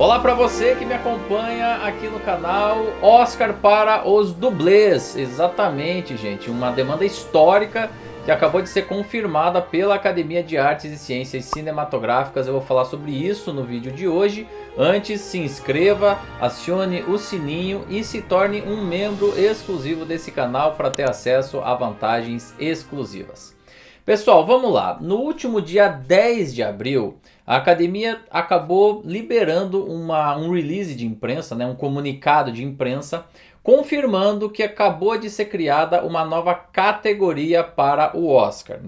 Olá para você que me acompanha aqui no canal. Oscar para os dublês. Exatamente, gente, uma demanda histórica que acabou de ser confirmada pela Academia de Artes e Ciências Cinematográficas. Eu vou falar sobre isso no vídeo de hoje. Antes, se inscreva, acione o sininho e se torne um membro exclusivo desse canal para ter acesso a vantagens exclusivas. Pessoal, vamos lá. No último dia 10 de abril, a Academia acabou liberando um release de imprensa, um comunicado de imprensa, confirmando que acabou de ser criada uma nova categoria para o Oscar.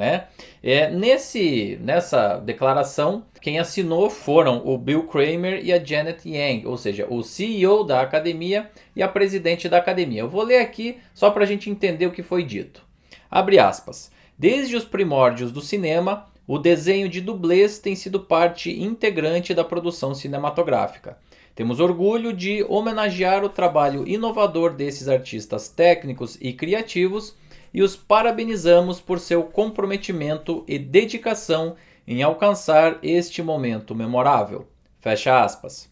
Nessa declaração, quem assinou foram o Bill Kramer e a Janet Yang, ou seja, o CEO da Academia e a presidente da Academia. Eu vou ler aqui só para a gente entender o que foi dito. Abre aspas. Desde os primórdios do cinema, o desenho de dublês tem sido parte integrante da produção cinematográfica. Temos orgulho de homenagear o trabalho inovador desses artistas técnicos e criativos e os parabenizamos por seu comprometimento e dedicação em alcançar este momento memorável. Fecha aspas.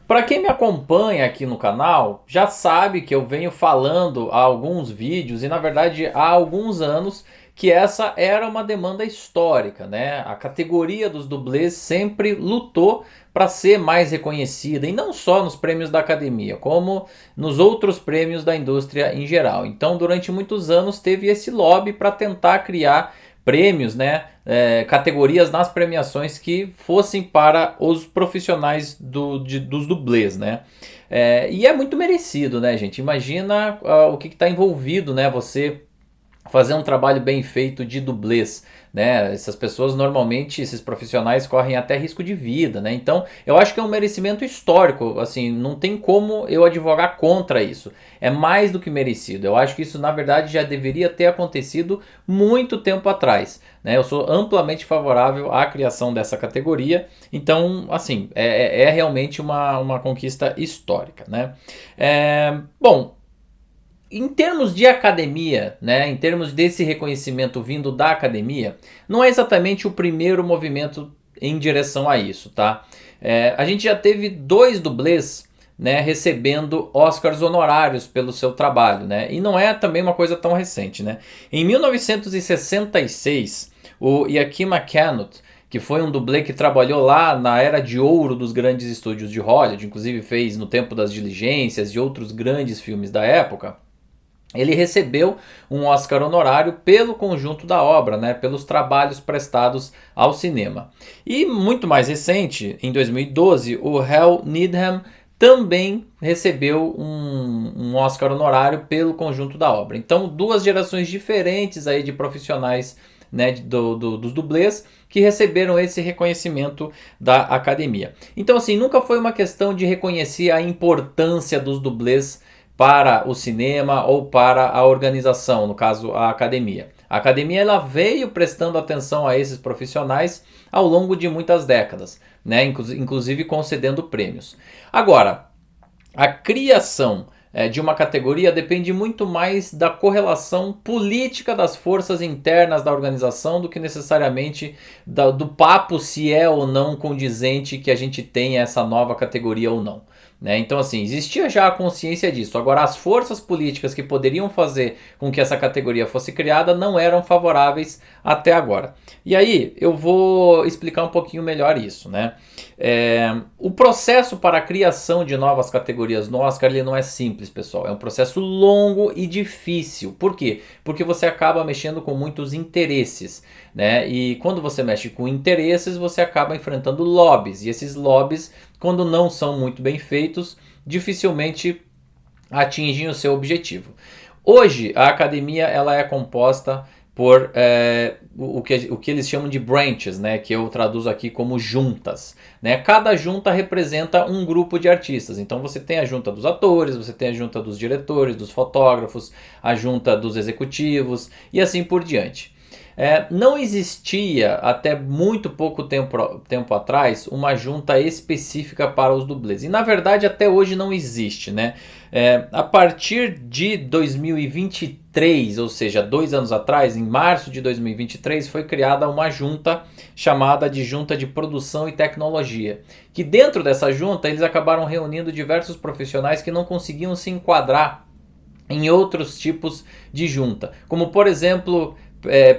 Para quem me acompanha aqui no canal, já sabe que eu venho falando há alguns vídeos e na verdade há alguns anos que essa era uma demanda histórica, A categoria dos dublês sempre lutou para ser mais reconhecida, e não só nos prêmios da Academia, como nos outros prêmios da indústria em geral. Então, durante muitos anos teve esse lobby para tentar criar prêmios, categorias nas premiações que fossem para os profissionais dos dublês, e é muito merecido, gente? Imagina o que está envolvido, você fazer um trabalho bem feito de dublês, Essas pessoas normalmente, esses profissionais correm até risco de vida, Então, eu acho que é um merecimento histórico, assim, não tem como eu advogar contra isso. É mais do que merecido. Eu acho que isso, na verdade, já deveria ter acontecido muito tempo atrás, Eu sou amplamente favorável à criação dessa categoria. Então, assim, é realmente uma conquista histórica, Bom, em termos de academia, em termos desse reconhecimento vindo da academia, não é exatamente o primeiro movimento em direção a isso, A gente já teve 2 dublês, recebendo Oscars honorários pelo seu trabalho, E não é também uma coisa tão recente, Em 1966, o Joaquin Phoenix, que foi um dublê que trabalhou lá na era de ouro dos grandes estúdios de Hollywood, inclusive fez No Tempo das Diligências e outros grandes filmes da época, ele recebeu um Oscar honorário pelo conjunto da obra, pelos trabalhos prestados ao cinema. E muito mais recente, em 2012, o Hal Needham também recebeu um Oscar honorário pelo conjunto da obra. Então, 2 gerações diferentes aí de profissionais, dos dublês que receberam esse reconhecimento da academia. Então, assim, nunca foi uma questão de reconhecer a importância dos dublês para o cinema ou para a organização, no caso a academia. A academia ela veio prestando atenção a esses profissionais ao longo de muitas décadas, inclusive concedendo prêmios. Agora, a criação de uma categoria depende muito mais da correlação política das forças internas da organização do que necessariamente do papo se é ou não condizente que a gente tenha essa nova categoria ou não. Então, assim, existia já a consciência disso. Agora, as forças políticas que poderiam fazer com que essa categoria fosse criada não eram favoráveis até agora. E aí, eu vou explicar um pouquinho melhor isso, O processo para a criação de novas categorias no Oscar ele não é simples, pessoal. É um processo longo e difícil. Por quê? Porque você acaba mexendo com muitos interesses, E quando você mexe com interesses, você acaba enfrentando lobbies. E esses lobbies, quando não são muito bem feitos, dificilmente atingem o seu objetivo. Hoje, a academia ela é composta por o que eles chamam de branches, que eu traduzo aqui como juntas. Cada junta representa um grupo de artistas. Então você tem a junta dos atores, você tem a junta dos diretores, dos fotógrafos, a junta dos executivos e assim por diante. Não existia até muito pouco tempo atrás uma junta específica para os dublês. E na verdade até hoje não existe, né? A partir de 2023, ou seja, 2 anos atrás, em março de 2023, foi criada uma junta chamada de Junta de Produção e Tecnologia. Que dentro dessa junta eles acabaram reunindo diversos profissionais que não conseguiam se enquadrar em outros tipos de junta, como por exemplo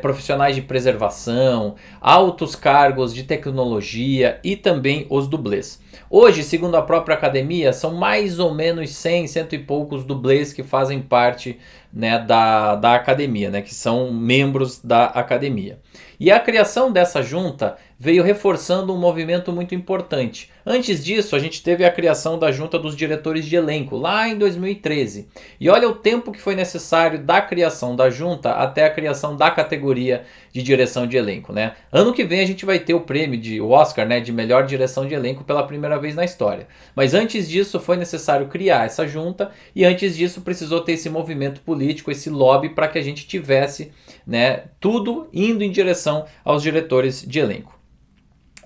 profissionais de preservação, altos cargos de tecnologia e também os dublês. Hoje, segundo a própria academia, são mais ou menos 100, cento e poucos dublês que fazem parte, né, da academia, né, que são membros da academia. E a criação dessa junta veio reforçando um movimento muito importante. Antes disso, a gente teve a criação da junta dos diretores de elenco, lá em 2013. E olha o tempo que foi necessário da criação da junta até a criação da categoria de direção de elenco, né? Ano que vem a gente vai ter o prêmio o Oscar, né, de melhor direção de elenco pela primeira vez na história. Mas antes disso foi necessário criar essa junta e antes disso precisou ter esse movimento político, esse lobby para que a gente tivesse, né, tudo indo em direção aos diretores de elenco.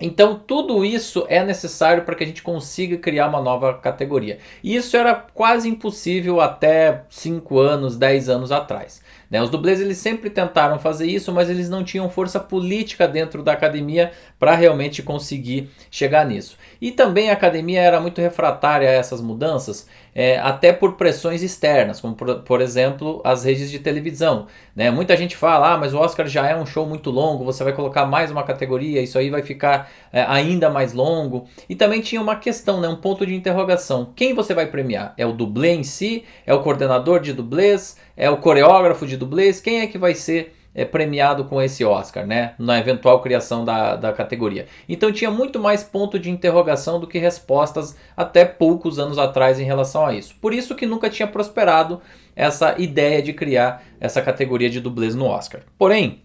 Então tudo isso é necessário para que a gente consiga criar uma nova categoria. E isso era quase impossível até 5 anos, 10 anos atrás. Os dublês eles sempre tentaram fazer isso, mas eles não tinham força política dentro da academia para realmente conseguir chegar nisso. E também a academia era muito refratária a essas mudanças, até por pressões externas, como por exemplo as redes de televisão. Muita gente fala, mas o Oscar já é um show muito longo, você vai colocar mais uma categoria, isso aí vai ficar ainda mais longo. E também tinha uma questão, um ponto de interrogação. Quem você vai premiar? É o dublê em si? É o coordenador de dublês? É o coreógrafo de dublês? Quem é que vai ser premiado com esse Oscar, na eventual criação da categoria? Então tinha muito mais ponto de interrogação do que respostas até poucos anos atrás em relação a isso. Por isso que nunca tinha prosperado essa ideia de criar essa categoria de dublês no Oscar. Porém,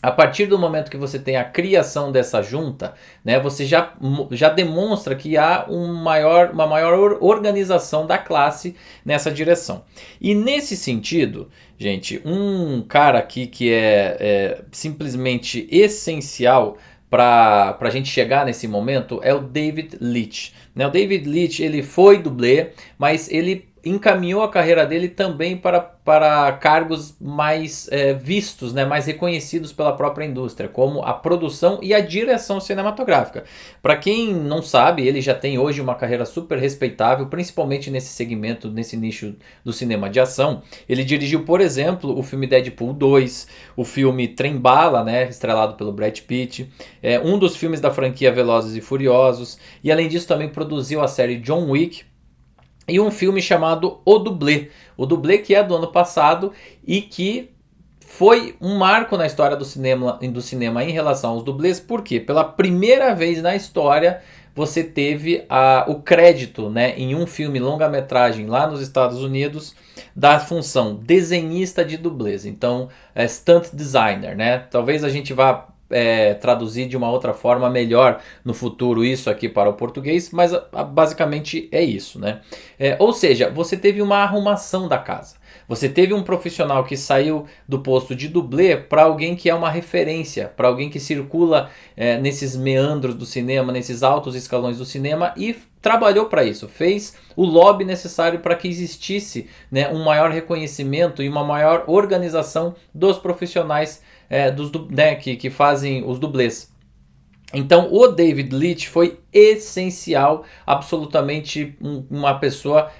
a partir do momento que você tem a criação dessa junta, você já demonstra que há uma maior organização da classe nessa direção. E nesse sentido, gente, um cara aqui que é simplesmente essencial para a gente chegar nesse momento é o David Leitch. O David Leitch ele foi dublê, mas ele encaminhou a carreira dele também para cargos mais vistos, mais reconhecidos pela própria indústria, como a produção e a direção cinematográfica. Para quem não sabe, ele já tem hoje uma carreira super respeitável, principalmente nesse segmento, nesse nicho do cinema de ação. Ele dirigiu, por exemplo, o filme Deadpool 2, o filme Trem Bala, estrelado pelo Brad Pitt, um dos filmes da franquia Velozes e Furiosos, e além disso também produziu a série John Wick, e um filme chamado O Dublê. O Dublê que é do ano passado e que foi um marco na história do cinema em relação aos dublês. Por quê? Pela primeira vez na história você teve o crédito em um filme longa-metragem lá nos Estados Unidos da função desenhista de dublês. Então, stunt designer, Talvez a gente vá traduzir de uma outra forma melhor no futuro isso aqui para o português, mas basicamente é isso, ou seja, você teve uma arrumação da casa. Você teve um profissional que saiu do posto de dublê para alguém que é uma referência, para alguém que circula nesses meandros do cinema, nesses altos escalões do cinema e trabalhou para isso, fez o lobby necessário para que existisse um maior reconhecimento e uma maior organização dos profissionais que fazem os dublês. Então o David Leitch foi essencial, absolutamente uma pessoa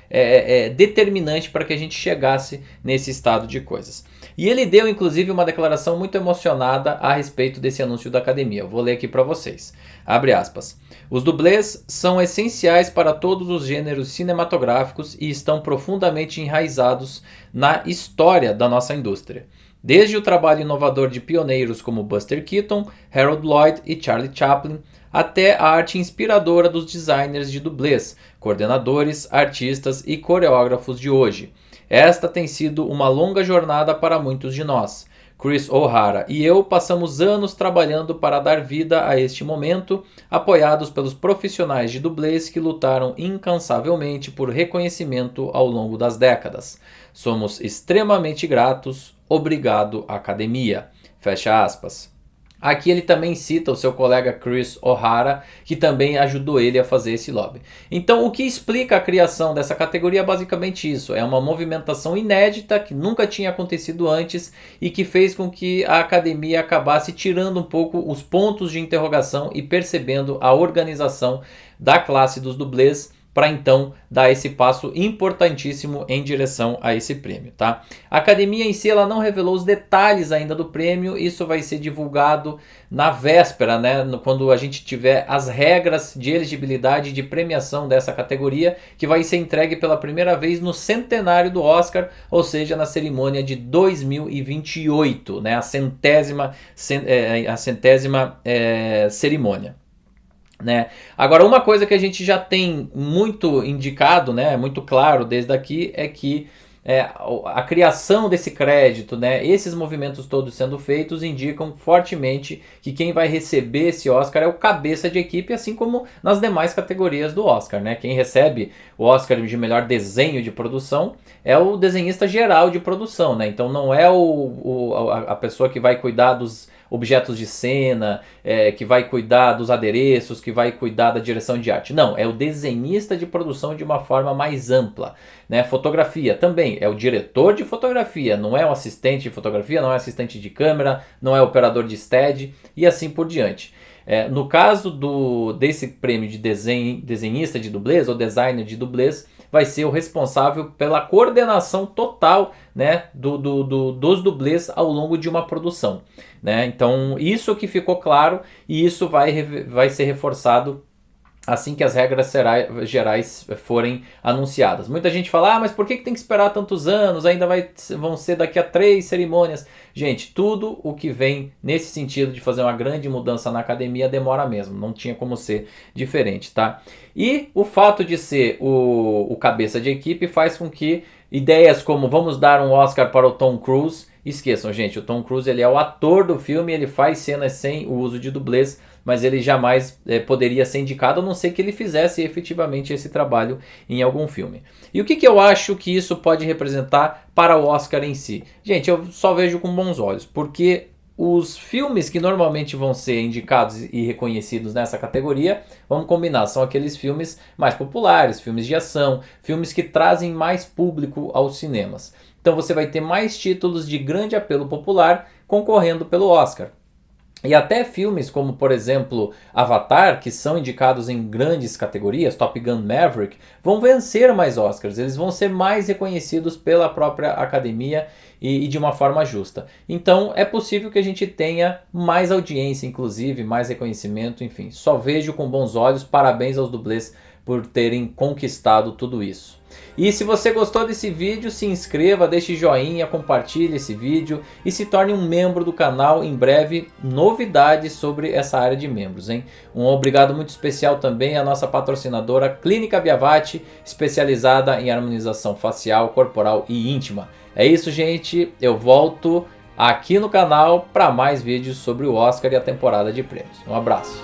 determinante para que a gente chegasse nesse estado de coisas. E ele deu inclusive uma declaração muito emocionada a respeito desse anúncio da academia. Eu vou ler aqui para vocês. Abre aspas. Os dublês são essenciais para todos os gêneros cinematográficos e estão profundamente enraizados na história da nossa indústria. Desde o trabalho inovador de pioneiros como Buster Keaton, Harold Lloyd e Charlie Chaplin, até a arte inspiradora dos designers de dublês, coordenadores, artistas e coreógrafos de hoje. Esta tem sido uma longa jornada para muitos de nós. Chris O'Hara e eu passamos anos trabalhando para dar vida a este momento, apoiados pelos profissionais de dublês que lutaram incansavelmente por reconhecimento ao longo das décadas. Somos extremamente gratos. Obrigado, academia. fecha aspas. Aqui ele também cita o seu colega Chris O'Hara, que também ajudou ele a fazer esse lobby. Então o que explica a criação dessa categoria é basicamente isso. É uma movimentação inédita que nunca tinha acontecido antes e que fez com que a academia acabasse tirando um pouco os pontos de interrogação e percebendo a organização da classe dos dublês, para então dar esse passo importantíssimo em direção a esse prêmio, tá? A academia em si ela não revelou os detalhes ainda do prêmio, isso vai ser divulgado na véspera, né? Quando a gente tiver as regras de elegibilidade e de premiação dessa categoria, que vai ser entregue pela primeira vez no centenário do Oscar, ou seja, na cerimônia de 2028, né? A centésima cerimônia. Né? Agora, uma coisa que a gente já tem muito indicado, né, muito claro desde aqui, é que a criação desse crédito, né, esses movimentos todos sendo feitos, indicam fortemente que quem vai receber esse Oscar é o cabeça de equipe, assim como nas demais categorias do Oscar. Né? Quem recebe o Oscar de melhor desenho de produção é o desenhista geral de produção. Né? Então não é a pessoa que vai cuidar dos objetos de cena, que vai cuidar dos adereços, que vai cuidar da direção de arte. Não, é o desenhista de produção de uma forma mais ampla. Né? Fotografia também, é o diretor de fotografia, não é o assistente de fotografia, não é assistente de câmera, não é operador de stead e assim por diante. No caso desse prêmio de desenhista de dublês ou designer de dublês, vai ser o responsável pela coordenação total, né, dos dublês ao longo de uma produção. Né? Então isso que ficou claro e isso vai ser reforçado assim que as regras gerais forem anunciadas. Muita gente fala, mas por que tem que esperar tantos anos? Ainda vão ser daqui a 3 cerimônias. Gente, tudo o que vem nesse sentido de fazer uma grande mudança na academia demora mesmo. Não tinha como ser diferente, tá? E o fato de ser o cabeça de equipe faz com que ideias como vamos dar um Oscar para o Tom Cruise, esqueçam, gente, o Tom Cruise ele é o ator do filme, ele faz cenas sem o uso de dublês, mas ele jamais poderia ser indicado, a não ser que ele fizesse efetivamente esse trabalho em algum filme. E o que eu acho que isso pode representar para o Oscar em si? Gente, eu só vejo com bons olhos, porque os filmes que normalmente vão ser indicados e reconhecidos nessa categoria, vamos combinar, são aqueles filmes mais populares, filmes de ação, filmes que trazem mais público aos cinemas. Então você vai ter mais títulos de grande apelo popular concorrendo pelo Oscar. E até filmes como, por exemplo, Avatar, que são indicados em grandes categorias, Top Gun Maverick, vão vencer mais Oscars, eles vão ser mais reconhecidos pela própria academia e de uma forma justa. Então é possível que a gente tenha mais audiência, inclusive, mais reconhecimento, enfim. Só vejo com bons olhos, parabéns aos dublês por terem conquistado tudo isso. E se você gostou desse vídeo, se inscreva, deixe joinha, compartilhe esse vídeo e se torne um membro do canal. Em breve, novidades sobre essa área de membros, hein? Um obrigado muito especial também à nossa patrocinadora Clínica Biavati, especializada em harmonização facial, corporal e íntima. É isso, gente. Eu volto aqui no canal para mais vídeos sobre o Oscar e a temporada de prêmios. Um abraço.